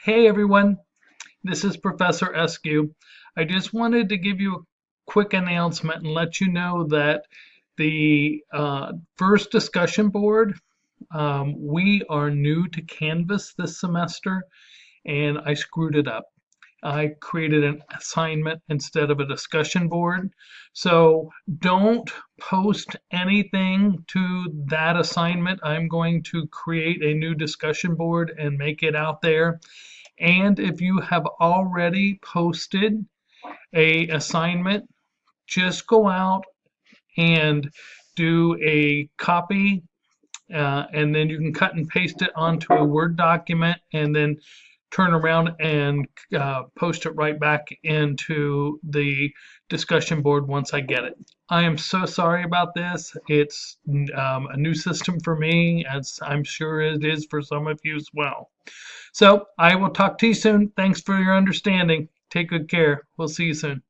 Hey everyone, this is Professor Eskew. I just wanted to give you a quick announcement and let you know that the first discussion board, we are new to Canvas this semester and I screwed it up. I created an assignment instead of a discussion board. So don't post anything to that assignment. I'm going to create a new discussion board and make it out there. And if you have already posted a assignment, just go out and do a copy, and then you can cut and paste it onto a Word document and then turn around and post it right back into the discussion board once I get it. I am so sorry about this. It's a new system for me, as I'm sure it is for some of you as well. So I will talk to you soon. Thanks for your understanding. Take good care. We'll see you soon.